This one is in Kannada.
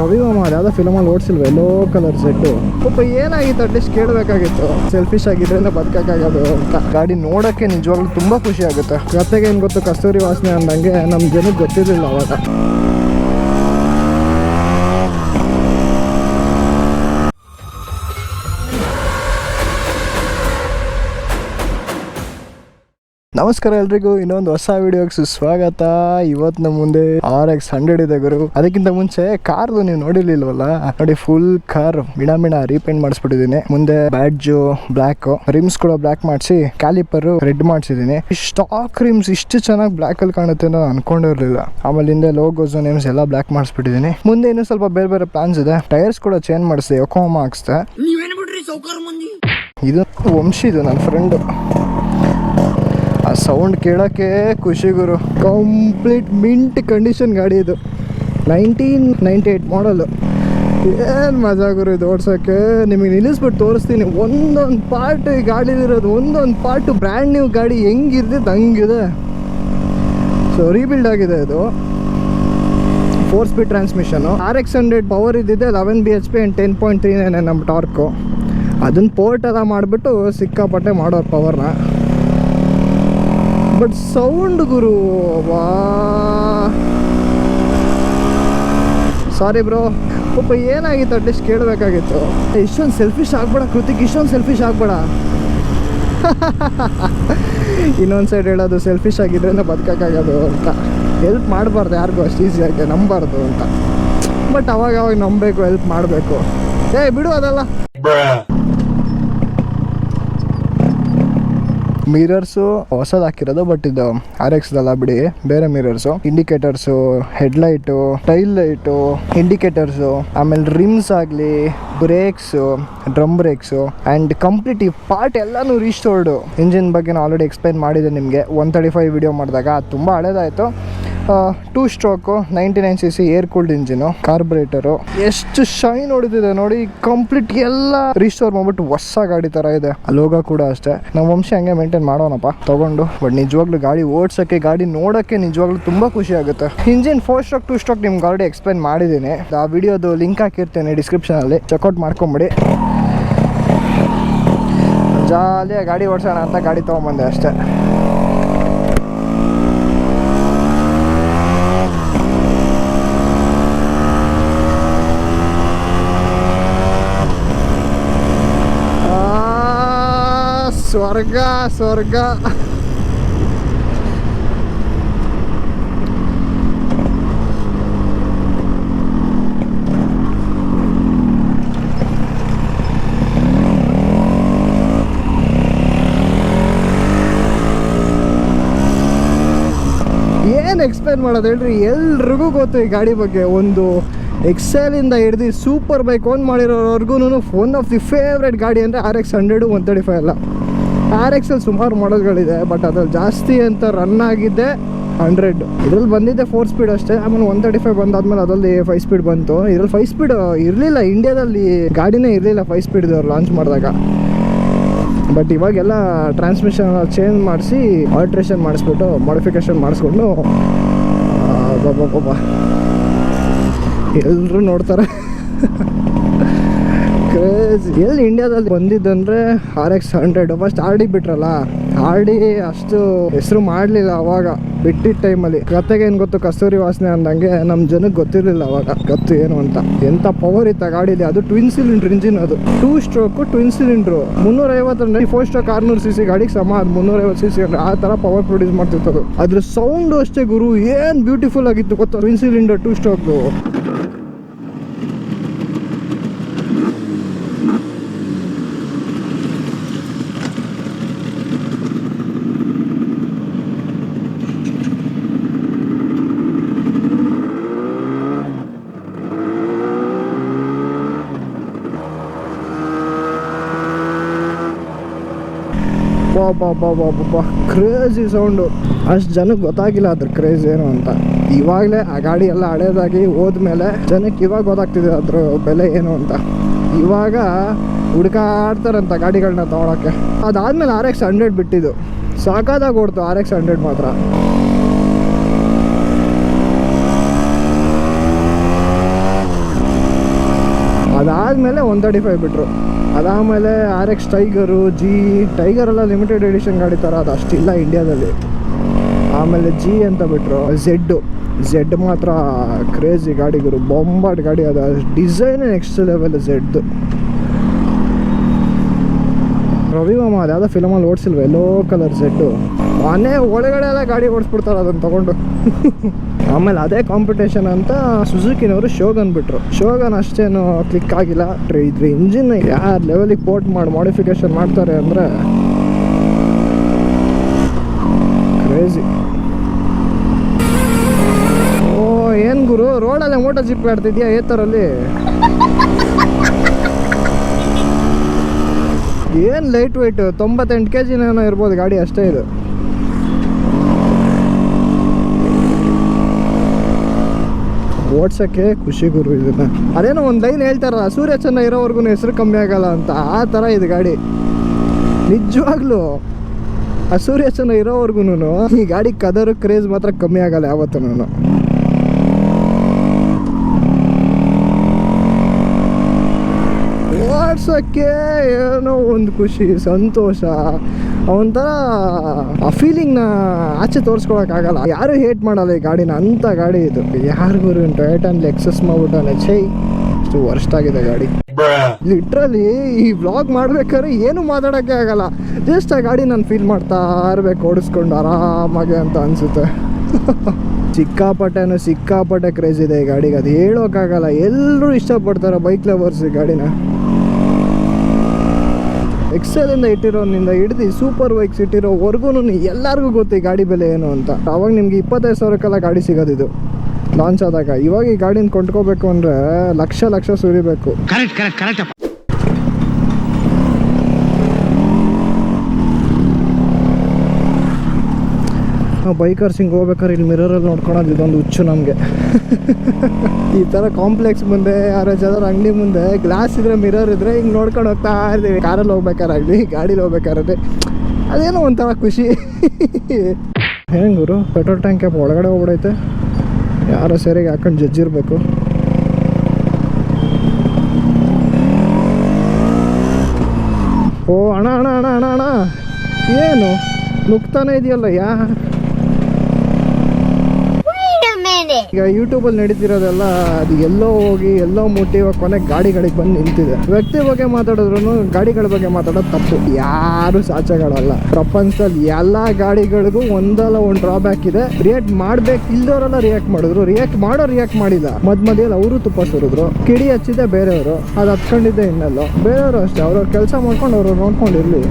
ರವಿಮಾಮ ಯಾವುದೋ ಫಿಲಮಲ್ಲಿ ಓಡಿಸಿಲ್ವ ಎಲ್ಲೋ ಕಲರ್ ಸೆಟ್ಟು ಪಾಪ ಏನಾಗಿತ್ತು ಅಟ್ಲೀಸ್ಟ್ ಕೇಳಬೇಕಾಗಿತ್ತು. ಸೆಲ್ಫಿಶ್ ಆಗಿದ್ರೆ ಬದುಕಾಗೋದು ಅಂತ. ಗಾಡಿ ನೋಡೋಕ್ಕೆ ನಿಜವಾಗ್ಲೂ ತುಂಬ ಖುಷಿ ಆಗುತ್ತೆ. ಜೊತೆಗೆ ಏನು ಗೊತ್ತು, ಕಸ್ತೂರಿ ವಾಸನೆ ಅಂದಂಗೆ ನಮ್ಮ ಜನಕ್ಕೆ ಗೊತ್ತಿರಲಿಲ್ಲ ಅವಾಗ. ನಮಸ್ಕಾರ ಎಲ್ರಿಗೂ, ಇನ್ನೊಂದು ಹೊಸ ವಿಡಿಯೋಗೆ ಸುಸ್ವಾಗತ. ಇವತ್ತು ನಮ್ಮ ಮುಂದೆ RX100 ಇದೆ ಗುರು. ಅದಕ್ಕಿಂತ ಮುಂಚೆ ಕಾರ್ದು ನೀವು ನೋಡಿರ್ಲಿಲ್ವಲ್ಲ, ನೋಡಿ ಫುಲ್ ಕಾರ್ ಮಿಣ ರೀಪೇಂಟ್ ಮಾಡಿಸ್ಬಿಟ್ಟಿದ್ದೀನಿ. ಮುಂದೆ ಬ್ಯಾಡ್ಜು ಬ್ಲ್ಯಾಕ್, ರಿಮ್ಸ್ ಕೂಡ ಬ್ಲ್ಯಾಕ್ ಮಾಡಿಸಿ, ಕ್ಯಾಲಿಪರ್ ರೆಡ್ ಮಾಡಿಸಿದ್ದೀನಿ. ಸ್ಟಾಕ್ ರಿಮ್ಸ್ ಇಷ್ಟು ಚೆನ್ನಾಗಿ ಬ್ಲ್ಯಾಕ್ ಅಲ್ಲಿ ಕಾಣುತ್ತೆ ಅಂತ ಅನ್ಕೊಂಡಿರ್ಲಿಲ್ಲ. ಆಮೇಲೆ ಹಿಂದೆ ಲೋಗೋಸ್ ನೇಮ್ಸ್ ಎಲ್ಲ ಬ್ಲ್ಯಾಕ್ ಮಾಡಿಸ್ಬಿಟ್ಟಿದ್ದೀನಿ. ಮುಂದೆ ಇನ್ನೂ ಸ್ವಲ್ಪ ಬೇರೆ ಬೇರೆ ಪ್ಲಾನ್ಸ್ ಇದೆ. ಟೈರ್ಸ್ ಕೂಡ ಚೇಂಜ್ ಮಾಡಿಸಿದೆ, ಯೋಕೋಹಾಮಾ ಹಾಕ್ಸ್ದೆ. ಇದು ವಂಶಿದು ನನ್ನ ಫ್ರೆಂಡು. ಆ ಸೌಂಡ್ ಕೇಳೋಕ್ಕೆ ಖುಷಿ ಗುರು. ಕಂಪ್ಲೀಟ್ ಮಿಂಟ್ ಕಂಡೀಷನ್ ಗಾಡಿ ಇದು. 1998 ಮಾಡಲು. ಏನು ಮಜಾ ಗುರು ಇದು ಓಡ್ಸೋಕ್ಕೆ. ನಿಮಗೆ ನಿಲ್ಲಿಸ್ಬಿಟ್ಟು ತೋರಿಸ್ತೀನಿ ಒಂದೊಂದು ಪಾರ್ಟ್. ಈ ಗಾಡಿಲಿರೋದು ಒಂದೊಂದು ಪಾರ್ಟು ಬ್ರ್ಯಾಂಡ್ ನ್ಯೂ ಗಾಡಿ ಹೆಂಗಿರ್ತೈತೆ ಹಂಗಿದೆ. ಸೊ ರೀಬಿಲ್ಡ್ ಆಗಿದೆ ಇದು. 4 ಸ್ಪೀಡ್ ಟ್ರಾನ್ಸ್ಮಿಷನು. RX100 ಪವರ್ ಇದ್ದಿದೆ 11 bhp ಆ್ಯಂಡ್ 10.39 ನಮ್ಮ ಟಾರ್ಕು. ಅದನ್ನು ಪೋರ್ಟ್ ಎಲ್ಲ ಮಾಡಿಬಿಟ್ಟು ಸಿಕ್ಕಾಪಟ್ಟೆ ಮಾಡೋರು ಪವರ್ನ. ಬಟ್ ಸೌಂಡ್ ಗುರು, ವಾ ಸಾರಿ ಬ್ರೋ, ಪಾಪ ಏನಾಗಿತ್ತು ಅಟ್ಲೀಸ್ಟ್ ಕೇಳಬೇಕಾಗಿತ್ತು. ಇಷ್ಟೊಂದು ಸೆಲ್ಫಿಶ್ ಆಗ್ಬೇಡ ಕೃತಿಕ್, ಇಷ್ಟೊಂದು ಸೆಲ್ಫಿಶ್ ಆಗ್ಬೇಡ. ಇನ್ನೊಂದು ಸೈಡ್ ಹೇಳೋದು ಸೆಲ್ಫಿಶ್ ಆಗಿದ್ರೆ ಬದುಕಾಗೋದು ಅಂತ. ಹೆಲ್ಪ್ ಮಾಡಬಾರ್ದು ಯಾರಿಗೂ ಅಷ್ಟು ಈಸಿಯಾಗಿ, ನಂಬಾರ್ದು ಅಂತ. ಬಟ್ ಅವಾಗ ನಂಬಬೇಕು, ಹೆಲ್ಪ್ ಮಾಡಬೇಕು. ಬಿಡು ಅದಲ್ಲ. ಮಿರರ್ಸು ಹೊಸದು ಹಾಕಿರೋದು, ಬಟ್ ಇದು RX ಬಿಡಿ, ಬೇರೆ mirrors. Indicators, headlight, tail light, indicators, ಆಮೇಲೆ ರಿಮ್ಸ್ ಆಗಲಿ, brakes, drum brakes and complete ಈ ಪಾರ್ಟ್ ಎಲ್ಲನೂ ರೀಸ್ಟೋರ್ಡು. ಇಂಜಿನ್ ಬಗ್ಗೆ ನಾನು ಆಲ್ರೆಡಿ ಎಕ್ಸ್ಪ್ಲೈನ್ ಮಾಡಿದೆ ನಿಮಗೆ 135 ವಿಡಿಯೋ ಮಾಡಿದಾಗ. ಅದು ತುಂಬ ಹಳೇದಾಯಿತು. 2 stroke 99cc air cooled engine, carburettor. ಎಷ್ಟು ಶೈನ್ ಹೊಡಿತಿದೆ ನೋಡಿ. ಕಂಪ್ಲೀಟ್ ಎಲ್ಲ ರೀಸ್ಟೋರ್ ಮಾಡ್ಬಿಟ್ಟು ಹೊಸ ಗಾಡಿ ಥರ ಇದೆ. ಲೋಗೋ ಕೂಡ ಅಷ್ಟೇ. ನಮ್ಮ ವಂಶ ಹಂಗೆ ಮೇಂಟೈನ್ ಮಾಡೋಣಪ್ಪ ತಗೊಂಡು. ಬಟ್ ನಿಜವಾಗ್ಲೂ ಗಾಡಿ ಓಡ್ಸೋಕ್ಕೆ, ಗಾಡಿ ನೋಡೋಕ್ಕೆ ನಿಜವಾಗ್ಲೂ ತುಂಬ ಖುಷಿ ಆಗುತ್ತೆ. ಇಂಜಿನ್ 4 ಸ್ಟ್ರೋಕ್ 2 ಸ್ಟ್ರೋಕ್ ನಿಮ್ಗೆ ಆಲ್ರೆಡಿ ಎಕ್ಸ್ಪ್ಲೈನ್ ಮಾಡಿದ್ದೀನಿ. ಆ ವಿಡಿಯೋದು ಲಿಂಕ್ ಹಾಕಿರ್ತೇನೆ ಡಿಸ್ಕ್ರಿಪ್ಷನಲ್ಲಿ, ಚೆಕ್ಔಟ್ ಮಾಡ್ಕೊಂಬಿಡಿ. ಜಾಲಿಯಾಗಿ ಗಾಡಿ ಓಡಿಸೋಣ ಅಂತ ಗಾಡಿ ತೊಗೊಂಬಂದೆ ಅಷ್ಟೇ. ಸ್ವರ್ಗ ಸ್ವರ್ಗ. ಏನು ಎಕ್ಸ್ಪ್ಲೇನ್ ಮಾಡೋದು ಹೇಳ್ರಿ, ಎಲ್ರಿಗೂ ಗೊತ್ತು ಈ ಗಾಡಿ ಬಗ್ಗೆ. ಒಂದು ಎಕ್ಸೆಲಿಂದ ಹಿಡ್ದು ಸೂಪರ್ ಬೈಕ್ ಓನ್ ಮಾಡಿರೋರ್ಗೂ ಒನ್ ಆಫ್ ದಿ ಫೇವ್ರೆಟ್ ಗಾಡಿ ಅಂದರೆ RX100, 135 ಎಲ್ಲ. RX ಸುಮಾರು ಮಾಡಲ್ಗಳಿದೆ, ಬಟ್ ಅದ್ರಲ್ಲಿ ಜಾಸ್ತಿ ಅಂತ ರನ್ ಆಗಿದ್ದೆ 100. ಇದ್ರಲ್ಲಿ ಬಂದಿದ್ದೆ 4 ಸ್ಪೀಡ್ ಅಷ್ಟೇ. ಆಮೇಲೆ 135 ಬಂದಾದ್ಮೇಲೆ ಅದರಲ್ಲಿ 5 ಸ್ಪೀಡ್ ಬಂತು. ಇದ್ರಲ್ಲಿ 5 ಸ್ಪೀಡ್ ಇರಲಿಲ್ಲ, ಇಂಡಿಯಾದಲ್ಲಿ ಗಾಡಿನೇ ಇರಲಿಲ್ಲ 5 ಸ್ಪೀಡ್ ಲಾಂಚ್ ಮಾಡಿದಾಗ. ಬಟ್ ಇವಾಗೆಲ್ಲ ಟ್ರಾನ್ಸ್ಮಿಷನ್ ಚೇಂಜ್ ಮಾಡಿಸಿ ಆಲ್ಟ್ರೇಷನ್ ಮಾಡಿಸ್ಬಿಟ್ಟು ಮಾಡಿಫಿಕೇಶನ್ ಮಾಡಿಸ್ಕೊಂಡು ಬಾಬಾ ಎಲ್ಲರೂ ನೋಡ್ತಾರೆ. ಕ್ರೇಜಿ. ಎಲ್ಲಿ ಇಂಡಿಯಾದಲ್ಲಿ ಬಂದಿದ್ದಂದರೆ RX100. ಫಸ್ಟ್ RD ಬಿಟ್ರಲ್ಲ, RD ಅಷ್ಟು ಹೆಸರು ಮಾಡಲಿಲ್ಲ ಅವಾಗ ಬಿಟ್ಟಿದ್ದ ಟೈಮಲ್ಲಿ. ಜೊತೆಗೆ ಏನು ಗೊತ್ತು, ಕಸ್ತೂರಿ ವಾಸನೆ ಅಂದಂಗೆ ನಮ್ಮ ಜನಕ್ಕೆ ಗೊತ್ತಿರಲಿಲ್ಲ ಅವಾಗ ಗೊತ್ತು ಏನು ಅಂತ. ಎಂಥ ಪವರ್ ಇತ್ತು ಗಾಡಿಲಿ. ಅದು ಟ್ವಿನ್ ಸಿಲಿಂಡ್ರ್ ಇಂಜಿನ್, ಅದು 2 stroke twin cylinder. 350 4 stroke 600cc ಗಾಡಿಗೆ ಸಮ. ಅದು 350cc ಆ ಥರ ಪವರ್ ಪ್ರೊಡ್ಯೂಸ್ ಮಾಡ್ತಿತ್ತು. ಅದ್ರ ಸೌಂಡು ಅಷ್ಟೇ ಗುರು, ಏನು ಬ್ಯೂಟಿಫುಲ್ ಆಗಿತ್ತು ಗೊತ್ತಾ. ಟ್ವಿನ್ ಸಿಲಿಂಡರ್ 2 ಸ್ಟ್ರೋಕ್ದು. Crazy sound. ಅಷ್ಟು ಜನಕ್ಕೆ ಗೊತ್ತಾಗಿಲ್ಲ ಅದ್ರ ಕ್ರೇಜ್ ಏನು ಅಂತ. ಇವಾಗಲೇ ಆ ಗಾಡಿ ಎಲ್ಲ ಹಳೇದಾಗಿ ಹೋದ್ಮೇಲೆ ಜನಕ್ಕೆ ಇವಾಗ ಗೊತ್ತಾಗ್ತಿದೆ ಅದ್ರ ಬೆಲೆ ಏನು ಅಂತ. ಇವಾಗ ಹುಡುಕಾಡ್ತಾರಂತ ಗಾಡಿಗಳನ್ನ ತೊಗೊಳಕ್ಕೆ. ಅದಾದಮೇಲೆ RX100 ಬಿಟ್ಟಿದ್ದು ಸಾಕಾದಾಗ ಓಡ್ತು. RX100 ಮಾತ್ರ ಅದಾದಮೇಲೆ 135 ಬಿಟ್ಟರು. ಅದಾದಮೇಲೆ RX ಟೈಗರು, ಟೈಗರೆಲ್ಲ ಲಿಮಿಟೆಡ್ ಎಡಿಷನ್ ಗಾಡಿ ಥರ ಅದು ಅಷ್ಟಿಲ್ಲ ಇಂಡಿಯಾದಲ್ಲಿ. ಆಮೇಲೆ ಅಂತ ಬಿಟ್ಟರು. ಝೆಡ್ ಮಾತ್ರ ಕ್ರೇಜಿ ಗಾಡಿಗಳು, ಬೊಂಬಾಟ್ ಗಾಡಿ. ಅದು ಡಿಸೈನ್ ನೆಕ್ಸ್ಟ್ ಲೆವೆಲ್ ಝೆಡ್ದು. ರವಿ ಮಾಮ ಅದು ಯಾವುದೋ ಫಿಲಮಲ್ಲಿ ಓಡಿಸಿಲ್ವ ಎಲ್ಲೋ ಕಲರ್ ಝೆಡ್ಡು. ಮನೆ ಒಳಗಡೆ ಎಲ್ಲ ಗಾಡಿ ಓಡಿಸ್ಬಿಡ್ತಾರೆ ಅದನ್ನು ತೊಗೊಂಡು. ಆಮೇಲೆ ಅದೇ ಕಾಂಪಿಟೇಷನ್ ಅಂತ ಸುಜುಕಿನವರು ಶೋಗನ್ ಬಿಟ್ರು. ಶೋಗನ್ ಅಷ್ಟೇನು ಕ್ಲಿಕ್ ಆಗಿಲ್ಲ. ಇದ್ರ ಇಂಜಿನ್ ಯಾರು ಲೆವೆಲಿಗೆ ಪೋರ್ಟ್ ಮಾಡಿ ಮಾಡಿಫಿಕೇಶನ್ ಮಾಡ್ತಾರೆ ಅಂದರೆ ಕ್ರೇಜಿ. ಓ ಏನು ಗುರು, ರೋಡಲ್ಲೇ ಮೋಟೋ ಜಿಪ್ ಆಡ್ತಿದ್ಯಾ ಏತರಲ್ಲಿ? ಏನು ಲೈಟ್ ವೆಯ್ಟ್, 98 kg ಏನೋ ಇರ್ಬೋದು ಗಾಡಿ, ಅಷ್ಟೇ ಇದು. ಓಡ್ಸೋಕ್ಕೆ ಖುಷಿ ಗುರು ಇದನ್ನ. ಅದೇನೋ ಒಂದು ಲೈನ್ ಹೇಳ್ತಾರಲ್ಲ, ಸೂರ್ಯ ಚೆನ್ನ ಇರೋವರೆಗೂ ಹೆಸರು ಕಮ್ಮಿ ಆಗಲ್ಲ ಅಂತ, ಆ ಥರ ಇದು ಗಾಡಿ. ನಿಜವಾಗ್ಲೂ ಆ ಸೂರ್ಯ ಚೆನ್ನ ಇರೋವರೆಗೂ ಈ ಗಾಡಿ ಕದರ್ ಕ್ರೇಜ್ ಮಾತ್ರ ಕಮ್ಮಿ ಆಗಲ್ಲ ಯಾವತ್ತೂ. ಓಡ್ಸೋಕ್ಕೆ ಏನೋ ಒಂದು ಖುಷಿ, ಸಂತೋಷ, ಒಂಥರ ಆ ಫೀಲಿಂಗ್ನ ಆಚೆ ತೋರಿಸ್ಕೊಳಕ್ಕಾಗಲ್ಲ. ಯಾರು ಹೇಟ್ ಮಾಡಲ್ಲ ಈ ಗಾಡಿನ, ಅಂಥ ಗಾಡಿ ಇದು. ಯಾರಿಗೂ ಟೊಯೋಟಾನಲ್ಲಿ ಎಕ್ಸಸ್ ಮಾಡ್ಬಿಟ್ಟಾನೆ, ಅಷ್ಟು ವರ್ಸ್ಟ್ ಆಗಿದೆ ಗಾಡಿ. ಲಿಟ್ರಲಿ ಈ ವ್ಲಾಗ್ ಮಾಡ್ಬೇಕಾದ್ರೆ ಏನು ಮಾತಾಡೋಕ್ಕೆ ಆಗಲ್ಲ. ಜಸ್ಟ್ ಆ ಗಾಡಿ ನಾನು ಫೀಲ್ ಮಾಡ್ತಾ ಇರಬೇಕು ಓಡಿಸ್ಕೊಂಡು ಆರಾಮಾಗಿ ಅಂತ ಅನಿಸುತ್ತೆ. ಸಿಕ್ಕಾಪಟ್ಟೆ ಕ್ರೇಜ್ ಇದೆ ಈ ಗಾಡಿಗೆ, ಅದು ಹೇಳೋಕ್ಕಾಗಲ್ಲ. ಎಲ್ಲರೂ ಇಷ್ಟಪಡ್ತಾರೆ ಬೈಕ್ ಲವರ್ಸ್ ಈ ಗಾಡಿನ. ಎಕ್ಸೆಲಿಂದ ಇಟ್ಟಿರೋನಿಂದ ಹಿಡ್ದು ಸೂಪರ್ ಬೈಕ್ಸ್ ಇಟ್ಟಿರೋವರೆಗೂ ಎಲ್ಲರಿಗೂ ಗೊತ್ತು ಈ ಗಾಡಿ ಬೆಲೆ ಏನು ಅಂತ. ಅವಾಗ ನಿಮ್ಗೆ 25,000ಕ್ಕೆಲ್ಲ ಗಾಡಿ ಸಿಗೋದಿದು ಲಾಂಚ್ ಆದಾಗ. ಇವಾಗ ಈ ಗಾಡಿನ ಕೊಂಡ್ಕೋಬೇಕು ಅಂದರೆ ಲಕ್ಷ ಸುರಿಬೇಕು. ಬೈಕರ್ಸ್ ಹಿಂಗೆ ಹೋಗ್ಬೇಕಾದ್ರೆ ಇಲ್ಲಿ ಮಿರರಲ್ಲಿ ನೋಡ್ಕೊಳೋದು ಇದೊಂದು ಹುಚ್ಚು ನಮಗೆ. ಈ ಥರ ಕಾಂಪ್ಲೆಕ್ಸ್ ಮುಂದೆ ಯಾರು ಅಂಗಡಿ ಮುಂದೆ ಗ್ಲಾಸ್ ಇದ್ರೆ, ಮಿರರ್ ಇದ್ರೆ ಹಿಂಗೆ ನೋಡ್ಕೊಂಡು ಹೋಗ್ತಾ ಇರ್ತೀವಿ. ಕಾರಲ್ಲಿ ಹೋಗ್ಬೇಕಾರಾಗಲಿ ಗಾಡೀಲಿ ಹೋಗ್ಬೇಕಾದ್ರೆ ಅದೇನೋ ಒಂಥರ ಖುಷಿ. ಹೆಂಗೆ ಗುರು, ಪೆಟ್ರೋಲ್ ಟ್ಯಾಂಕ್ ಒಳಗಡೆ ಹೋಗ್ಬಿಡೈತೆ. ಯಾರೋ ಸರಿಯಾಗಿ ಹಾಕೊಂಡು ಜಜ್ಜಿರ್ಬೇಕು. ಓ ಅಣ್ಣ ಏನು ನುಗ್ತಾನೆ ಇದೆಯಲ್ಲ ಈಗ ಯೂಟ್ಯೂಬಲ್ಲಿ ನಡೀತಿರೋದೆಲ್ಲ ಅದು ಎಲ್ಲೋ ಹೋಗಿ ಎಲ್ಲೋ ಮುಟ್ಟಿ ಇವಾಗ ಕೊನೆಗೆ ಗಾಡಿಗಳಿಗೆ ಬಂದು ನಿಂತಿದೆ. ವ್ಯಕ್ತಿ ಬಗ್ಗೆ ಮಾತಾಡಿದ್ರು ಗಾಡಿಗಳ ಬಗ್ಗೆ ಮಾತಾಡೋದು ತಪ್ಪು. ಯಾರು ಸಾಚಗಳಲ್ಲ ಪ್ರಪಂಚದಲ್ಲಿ. ಎಲ್ಲ ಗಾಡಿಗಳಿಗೂ ಒಂದಲ್ಲ ಒಂದು ಡ್ರಾಬ್ಯಾಕ್ ಇದೆ. ರಿಯಾಕ್ಟ್ ಮಾಡ್ಬೇಕು ಇಲ್ದವರೆಲ್ಲ ರಿಯಾಕ್ಟ್ ಮಾಡಿದ್ರು, ರಿಯಾಕ್ಟ್ ಮಾಡಿಲ್ಲ. ಮಧ್ಯದಲ್ಲಿ ಅವರು ತುಪ್ಪ ಸುರಿದ್ರು. ಕಿಡಿ ಹಚ್ಚಿದೆ ಬೇರೆಯವರು, ಅದು ಹತ್ಕೊಂಡಿದ್ದೆ ಇನ್ನೆಲ್ಲೋ. ಬೇರೆಯವರು ಅಷ್ಟೇ, ಅವ್ರವ್ರ ಕೆಲಸ ಮಾಡ್ಕೊಂಡು ಅವ್ರವ್ರು ನೋಡ್ಕೊಂಡಿರ್ಲಿ.